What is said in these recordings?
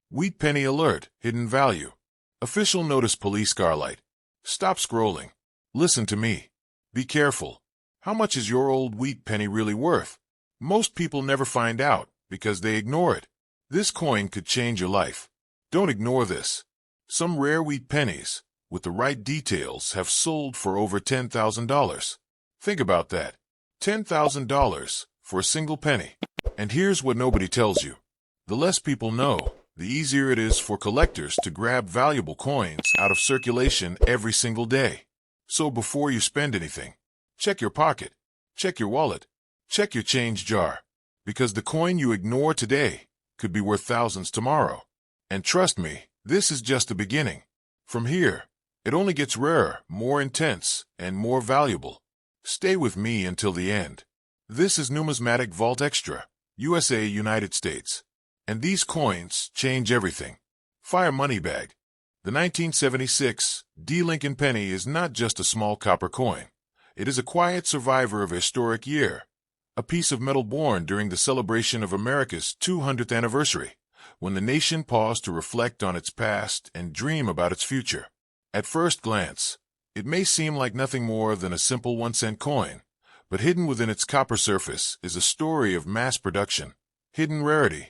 Wheat penny alert, hidden value. Official notice police car light. Stop scrolling. Listen to me. Be careful. How much is your old wheat penny really worth? Most people never find out because they ignore it. This coin could change your life. Don't ignore this. Some rare wheat pennies, with the right details, have sold for over $10,000. Think about that. $10,000 for a single penny. And here's what nobody tells you. The less people know, the easier it is for collectors to grab valuable coins out of circulation every single day. So before you spend anything, check your pocket, check your wallet, check your change jar, because the coin you ignore today could be worth thousands tomorrow. And trust me, this is just the beginning. From here, it only gets rarer, more intense, and more valuable. Stay with me until the end. This is Numismatic Vault Extra, USA, United States. And these coins change everything. Fire money bag. The 1976 D. Lincoln penny is not just a small copper coin. It is a quiet survivor of a historic year, a piece of metal born during the celebration of America's 200th anniversary, when the nation paused to reflect on its past and dream about its future. At first glance, it may seem like nothing more than a simple 1-cent coin, but hidden within its copper surface is a story of mass production, hidden rarity,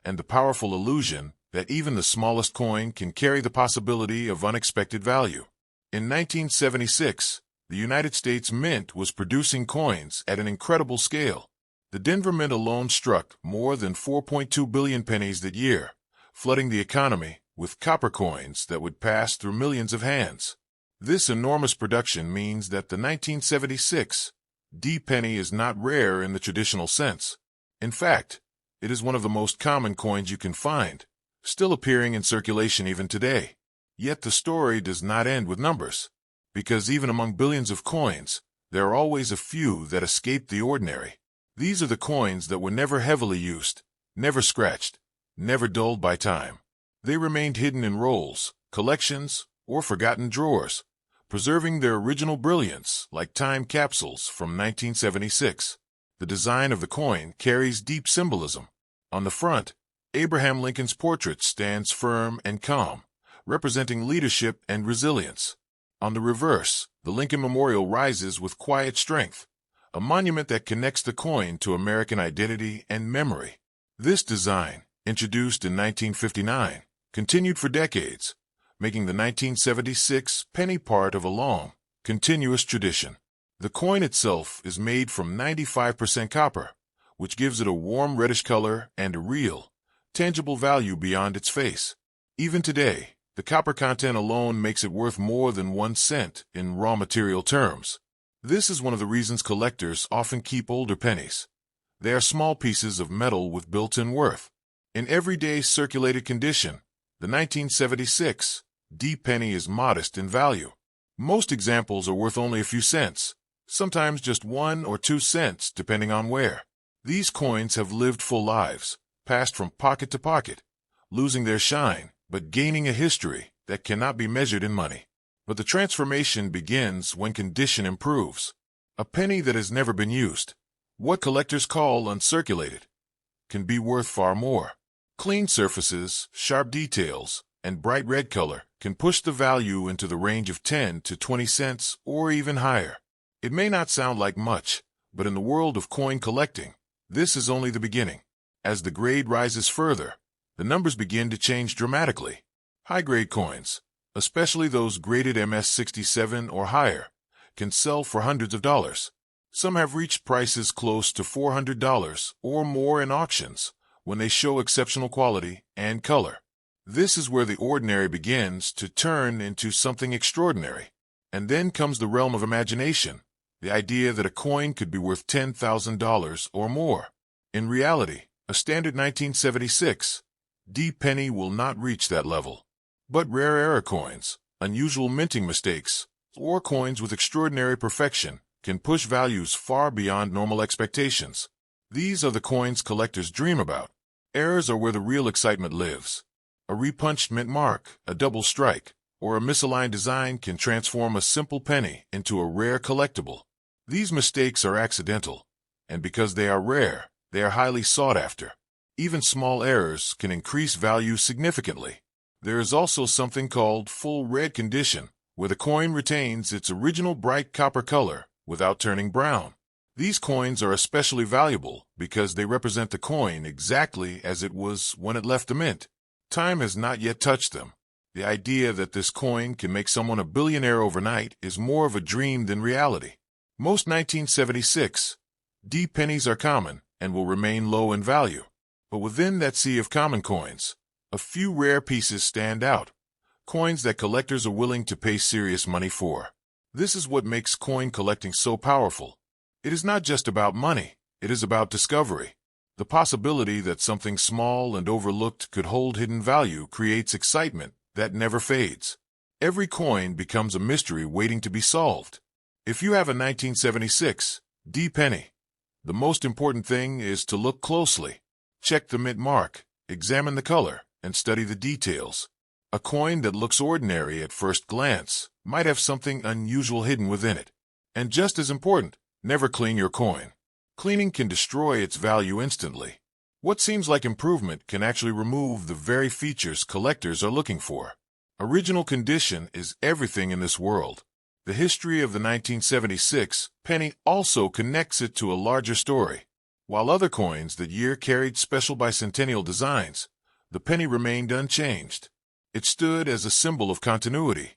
and the powerful illusion that even the smallest coin can carry the possibility of unexpected value. In 1976, the United States Mint was producing coins at an incredible scale. The Denver Mint alone struck more than 4.2 billion pennies that year, flooding the economy with copper coins that would pass through millions of hands. This enormous production means that the 1976 D penny is not rare in the traditional sense. In fact, it is one of the most common coins you can find, still appearing in circulation even today. Yet the story does not end with numbers, because even among billions of coins, there are always a few that escape the ordinary. These are the coins that were never heavily used, never scratched, never dulled by time. They remained hidden in rolls, collections, or forgotten drawers, preserving their original brilliance like time capsules from 1976. The design of the coin carries deep symbolism. On the front, Abraham Lincoln's portrait stands firm and calm, representing leadership and resilience. On the reverse, the Lincoln Memorial rises with quiet strength, a monument that connects the coin to American identity and memory. This design, introduced in 1959, continued for decades, making the 1976 penny part of a long, continuous tradition. The coin itself is made from 95% copper, which gives it a warm reddish color and a real, tangible value beyond its face. Even today, the copper content alone makes it worth more than 1 cent in raw material terms. This is one of the reasons collectors often keep older pennies. They are small pieces of metal with built-in worth. In everyday circulated condition, the 1976 D penny is modest in value. Most examples are worth only a few cents, sometimes just 1 or 2 cents depending on where. These coins have lived full lives, passed from pocket to pocket, losing their shine, but gaining a history that cannot be measured in money. But the transformation begins when condition improves. A penny that has never been used, what collectors call uncirculated, can be worth far more. Clean surfaces, sharp details, and bright red color can push the value into the range of 10 to 20 cents or even higher. It may not sound like much, but in the world of coin collecting, this is only the beginning. As the grade rises further, the numbers begin to change dramatically. High-grade coins, especially those graded MS-67 or higher, can sell for hundreds of dollars. Some have reached prices close to $400 or more in auctions when they show exceptional quality and color. This is where the ordinary begins to turn into something extraordinary. And then comes the realm of imagination, the idea that a coin could be worth $10,000 or more. In reality, a standard 1976 D penny will not reach that level. But rare error coins, unusual minting mistakes, or coins with extraordinary perfection can push values far beyond normal expectations. These are the coins collectors dream about. Errors are where the real excitement lives. A repunched mint mark, a double strike, or a misaligned design can transform a simple penny into a rare collectible. These mistakes are accidental, and because they are rare, they are highly sought after. Even small errors can increase value significantly. There is also something called full red condition, where the coin retains its original bright copper color without turning brown. These coins are especially valuable because they represent the coin exactly as it was when it left the mint. Time has not yet touched them. The idea that this coin can make someone a billionaire overnight is more of a dream than reality. Most 1976 D pennies are common and will remain low in value. But within that sea of common coins, a few rare pieces stand out, coins that collectors are willing to pay serious money for. This is what makes coin collecting so powerful. It is not just about money, it is about discovery. The possibility that something small and overlooked could hold hidden value creates excitement that never fades. Every coin becomes a mystery waiting to be solved. If you have a 1976 D penny, the most important thing is to look closely. Check the mint mark, examine the color, and study the details. A coin that looks ordinary at first glance might have something unusual hidden within it. And just as important, never clean your coin. Cleaning can destroy its value instantly. What seems like improvement can actually remove the very features collectors are looking for. Original condition is everything in this world. The history of the 1976 penny also connects it to a larger story. While other coins that year carried special bicentennial designs, the penny remained unchanged. It stood as a symbol of continuity,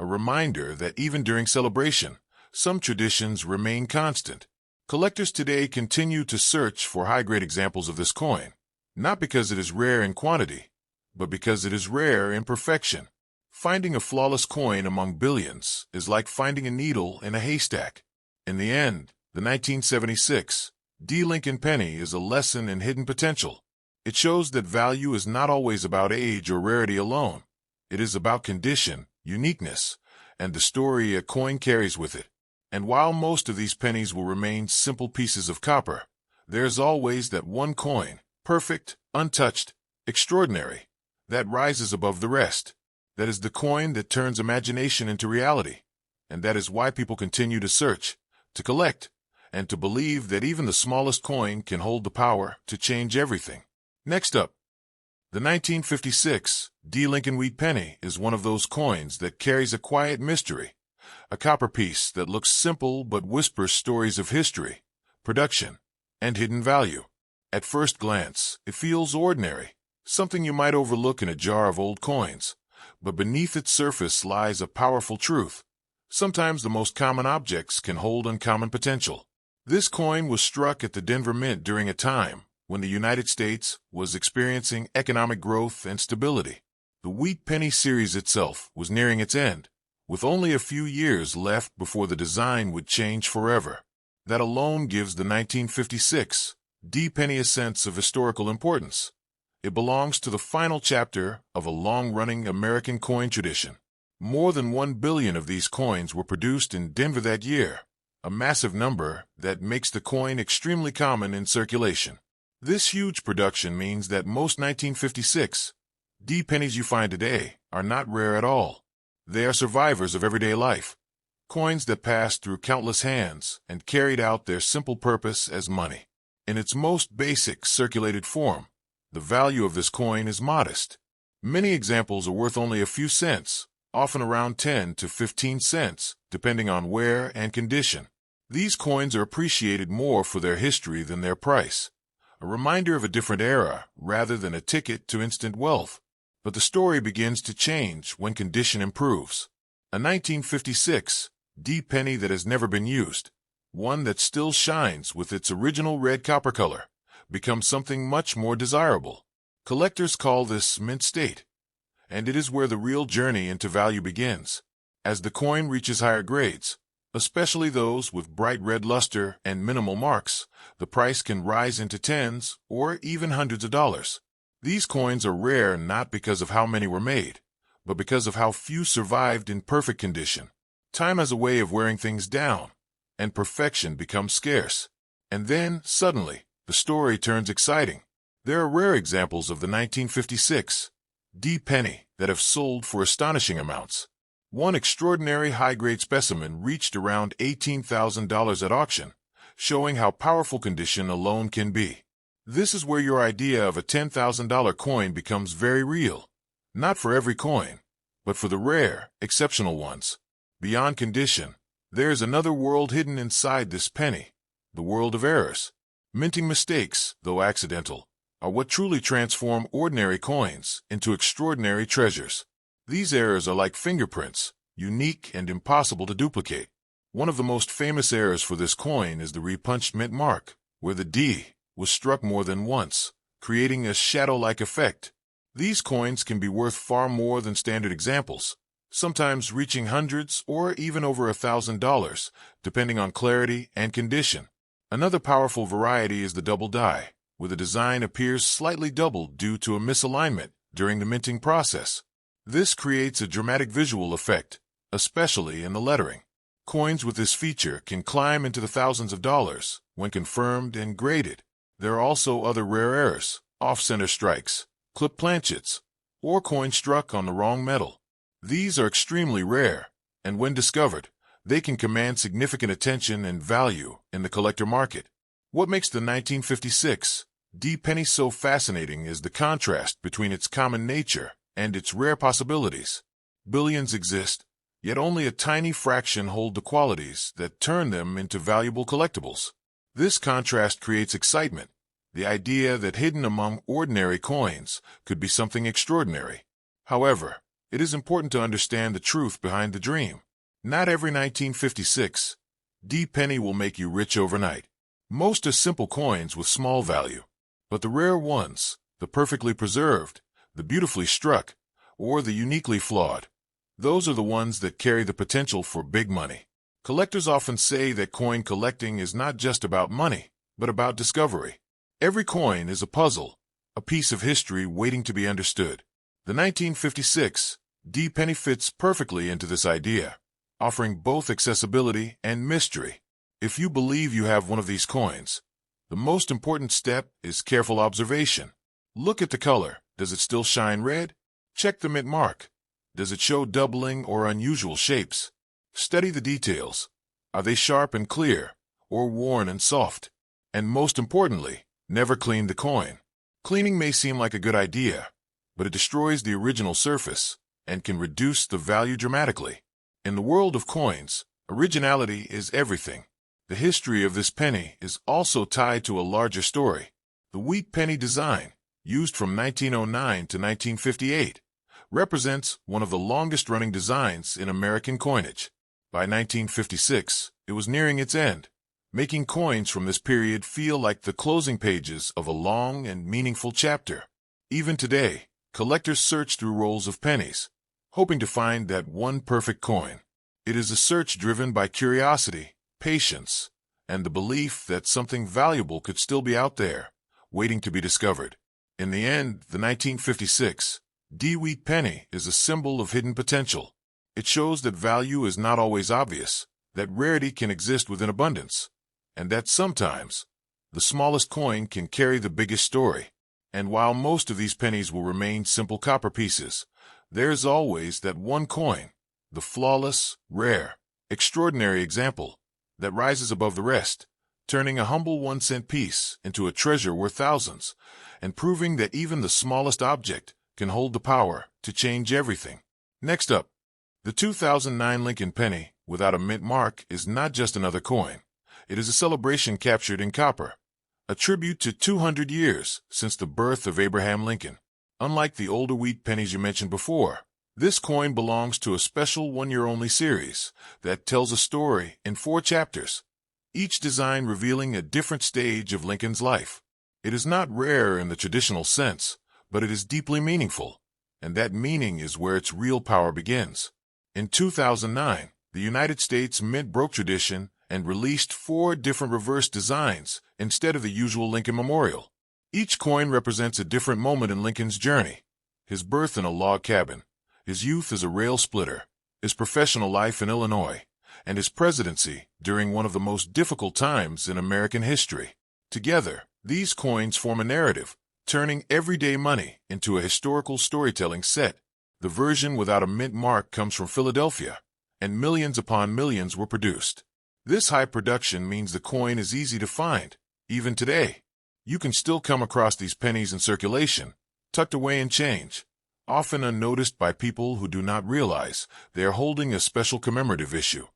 a reminder that even during celebration, some traditions remain constant. Collectors today continue to search for high-grade examples of this coin, not because it is rare in quantity, but because it is rare in perfection. Finding a flawless coin among billions is like finding a needle in a haystack. In the end, the 1976 D. Lincoln penny is a lesson in hidden potential. It shows that value is not always about age or rarity alone. It is about condition, uniqueness, and the story a coin carries with it. And while most of these pennies will remain simple pieces of copper, there's always that one coin, perfect, untouched, extraordinary, that rises above the rest. That is the coin that turns imagination into reality. And that is why people continue to search, to collect, and to believe that even the smallest coin can hold the power to change everything. Next up, the 1956 D. Lincoln wheat penny is one of those coins that carries a quiet mystery, a copper piece that looks simple but whispers stories of history, production, and hidden value. At first glance, it feels ordinary, something you might overlook in a jar of old coins, but beneath its surface lies a powerful truth. Sometimes the most common objects can hold uncommon potential. This coin was struck at the Denver Mint during a time when the United States was experiencing economic growth and stability. The wheat penny series itself was nearing its end, with only a few years left before the design would change forever. That alone gives the 1956 D penny a sense of historical importance. It belongs to the final chapter of a long-running American coin tradition. More than 1 billion of these coins were produced in Denver that year, a massive number that makes the coin extremely common in circulation. This huge production means that most 1956 D pennies you find today are not rare at all. They are survivors of everyday life, coins that passed through countless hands and carried out their simple purpose as money. In its most basic circulated form, the value of this coin is modest. Many examples are worth only a few cents, often around 10 to 15 cents, depending on where and condition. These coins are appreciated more for their history than their price, a reminder of a different era rather than a ticket to instant wealth. But the story begins to change when condition improves. A 1956 D penny that has never been used, one that still shines with its original red copper color, becomes something much more desirable. Collectors call this mint state, and it is where the real journey into value begins. As the coin reaches higher grades, especially those with bright red luster and minimal marks, the price can rise into tens or even hundreds of dollars. These coins are rare not because of how many were made, but because of how few survived in perfect condition. Time has a way of wearing things down, and perfection becomes scarce. And then, suddenly, the story turns exciting. There are rare examples of the 1956 D penny that have sold for astonishing amounts. One extraordinary high-grade specimen reached around $18,000 at auction, showing how powerful condition alone can be. This is where your idea of a $10,000 coin becomes very real. Not for every coin, but for the rare, exceptional ones. Beyond condition, there's another world hidden inside this penny, the world of errors. Minting mistakes, though accidental, are what truly transform ordinary coins into extraordinary treasures. These errors are like fingerprints, unique and impossible to duplicate. One of the most famous errors for this coin is the repunched mint mark, where the D was struck more than once, creating a shadow-like effect. These coins can be worth far more than standard examples, sometimes reaching hundreds or even over $1,000, depending on clarity and condition. Another powerful variety is the double die, where the design appears slightly doubled due to a misalignment during the minting process. This creates a dramatic visual effect, especially in the lettering. Coins with this feature can climb into the thousands of dollars when confirmed and graded. There are also other rare errors, off-center strikes, clip planchets, or coins struck on the wrong metal. These are extremely rare, and when discovered, they can command significant attention and value in the collector market. What makes the 1956 D penny so fascinating is the contrast between its common nature and its rare possibilities. Billions exist, yet only a tiny fraction hold the qualities that turn them into valuable collectibles. This contrast creates excitement, the idea that hidden among ordinary coins could be something extraordinary. However, it is important to understand the truth behind the dream. Not every 1956 D penny will make you rich overnight. Most are simple coins with small value. But the rare ones, the perfectly preserved, the beautifully struck, or the uniquely flawed, those are the ones that carry the potential for big money. Collectors often say that coin collecting is not just about money, but about discovery. Every coin is a puzzle, a piece of history waiting to be understood. The 1956 D penny fits perfectly into this idea, offering both accessibility and mystery. If you believe you have one of these coins, the most important step is careful observation. Look at the color. Does it still shine red? Check the mint mark. Does it show doubling or unusual shapes? Study the details. Are they sharp and clear, or worn and soft? And most importantly, never clean the coin. Cleaning may seem like a good idea, but it destroys the original surface and can reduce the value dramatically. In the world of coins, originality is everything. The history of this penny is also tied to a larger story. The wheat penny design, used from 1909 to 1958, represents one of the longest-running designs in American coinage. By 1956, it was nearing its end, making coins from this period feel like the closing pages of a long and meaningful chapter. Even today, collectors search through rolls of pennies, hoping to find that one perfect coin. It is a search driven by curiosity, patience, and the belief that something valuable could still be out there, waiting to be discovered. In the end, the 1956 D wheat penny is a symbol of hidden potential. It shows that value is not always obvious, that rarity can exist within abundance, and that sometimes the smallest coin can carry the biggest story. And while most of these pennies will remain simple copper pieces, there's always that one coin, the flawless, rare, extraordinary example, that rises above the rest, turning a humble 1-cent piece into a treasure worth thousands, and proving that even the smallest object can hold the power to change everything. Next up, the 2009 Lincoln penny without a mint mark is not just another coin. It is a celebration captured in copper, a tribute to 200 years since the birth of Abraham Lincoln. Unlike the older wheat pennies you mentioned before, this coin belongs to a special one-year-only series that tells a story in 4 chapters, each design revealing a different stage of Lincoln's life. It is not rare in the traditional sense, but it is deeply meaningful, and that meaning is where its real power begins. In 2009, the United States Mint broke tradition and released 4 different reverse designs instead of the usual Lincoln Memorial. Each coin represents a different moment in Lincoln's journey: his birth in a log cabin, his youth as a rail splitter, his professional life in Illinois, and his presidency during one of the most difficult times in American history. Together, these coins form a narrative, turning everyday money into a historical storytelling set. The version without a mint mark comes from Philadelphia, and millions upon millions were produced. This high production means the coin is easy to find, even today. You can still come across these pennies in circulation, tucked away in change, often unnoticed by people who do not realize they are holding a special commemorative issue.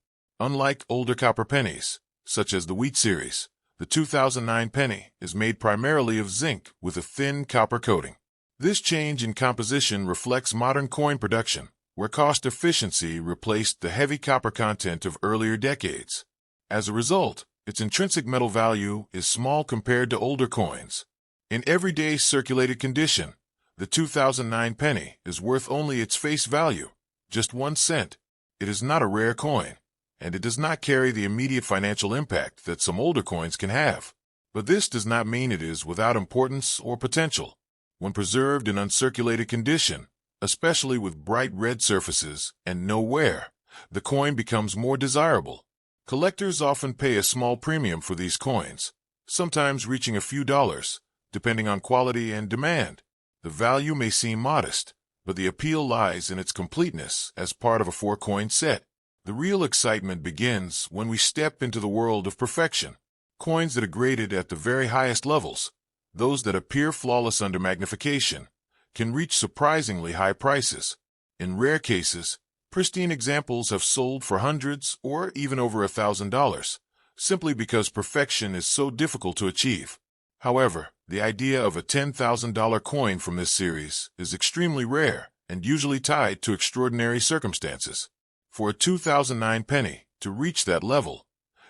Unlike older copper pennies, such as the wheat series, the 2009 penny is made primarily of zinc with a thin copper coating. This change in composition reflects modern coin production, where cost efficiency replaced the heavy copper content of earlier decades. As a result, its intrinsic metal value is small compared to older coins. In everyday circulated condition, the 2009 penny is worth only its face value, just 1 cent. It is not a rare coin, and it does not carry the immediate financial impact that some older coins can have. But this does not mean it is without importance or potential. When preserved in uncirculated condition, especially with bright red surfaces and no wear, the coin becomes more desirable. Collectors often pay a small premium for these coins, sometimes reaching a few dollars, depending on quality and demand. The value may seem modest, but the appeal lies in its completeness as part of a 4-coin set. The real excitement begins when we step into the world of perfection. Coins that are graded at the very highest levels, those that appear flawless under magnification, can reach surprisingly high prices. In rare cases, pristine examples have sold for hundreds or even over $1,000, simply because perfection is so difficult to achieve. However, the idea of a $10,000 coin from this series is extremely rare and usually tied to extraordinary circumstances. For a 2009 penny to reach that level,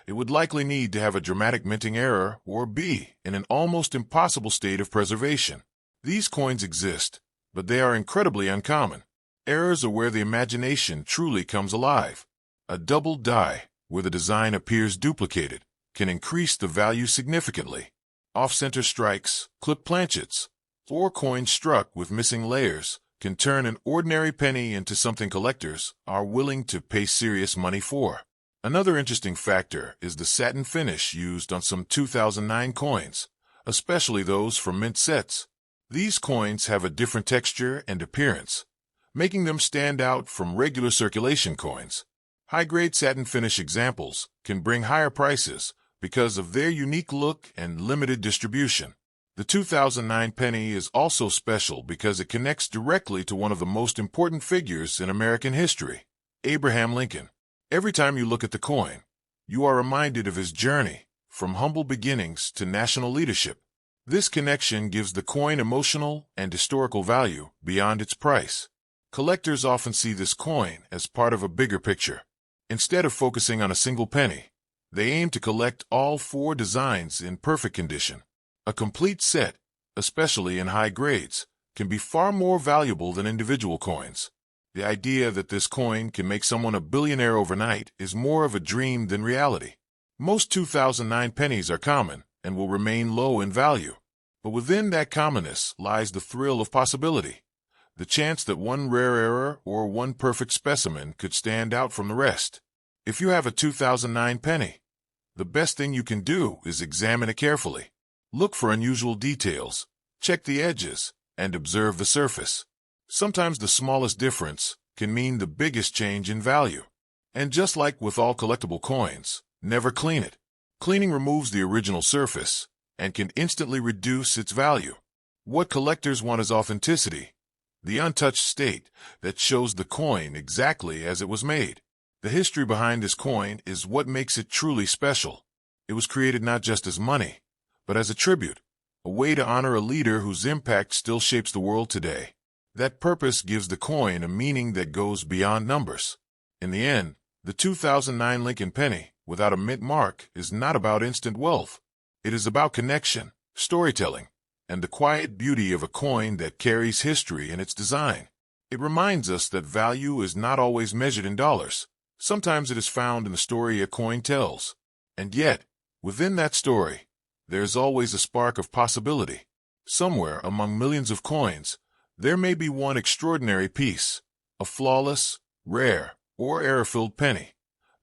it would likely need to have a dramatic minting error or be in an almost impossible state of preservation. These coins exist, but they are incredibly uncommon. Errors are where the imagination truly comes alive. A double die, where the design appears duplicated, can increase the value significantly. Off-center strikes, clipped planchets, or coins struck with missing layers can turn an ordinary penny into something collectors are willing to pay serious money for. Another interesting factor is the satin finish used on some 2009 coins, especially those from mint sets. These coins have a different texture and appearance, making them stand out from regular circulation coins. High-grade satin finish examples can bring higher prices because of their unique look and limited distribution. The 2009 penny is also special because it connects directly to one of the most important figures in American history, Abraham Lincoln. Every time you look at the coin, you are reminded of his journey from humble beginnings to national leadership. This connection gives the coin emotional and historical value beyond its price. Collectors often see this coin as part of a bigger picture. Instead of focusing on a single penny, they aim to collect all 4 designs in perfect condition. A complete set, especially in high grades, can be far more valuable than individual coins. The idea that this coin can make someone a billionaire overnight is more of a dream than reality. Most 2009 pennies are common and will remain low in value. But within that commonness lies the thrill of possibility. The chance that one rare error or one perfect specimen could stand out from the rest. If you have a 2009 penny, the best thing you can do is examine it carefully. Look for unusual details, check the edges, and observe the surface. Sometimes the smallest difference can mean the biggest change in value. And just like with all collectible coins, never clean it. Cleaning removes the original surface and can instantly reduce its value. What collectors want is authenticity, the untouched state that shows the coin exactly as it was made. The history behind this coin is what makes it truly special. It was created not just as money, but as a tribute, a way to honor a leader whose impact still shapes the world today. That purpose gives the coin a meaning that goes beyond numbers. In the end, the 2009 Lincoln penny, without a mint mark, is not about instant wealth. It is about connection, storytelling, and the quiet beauty of a coin that carries history in its design. It reminds us that value is not always measured in dollars. Sometimes it is found in the story a coin tells. And yet, within that story, there is always a spark of possibility. Somewhere among millions of coins, there may be one extraordinary piece, a flawless, rare, or error-filled penny,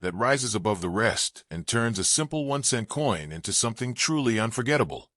that rises above the rest and turns a simple 1-cent coin into something truly unforgettable.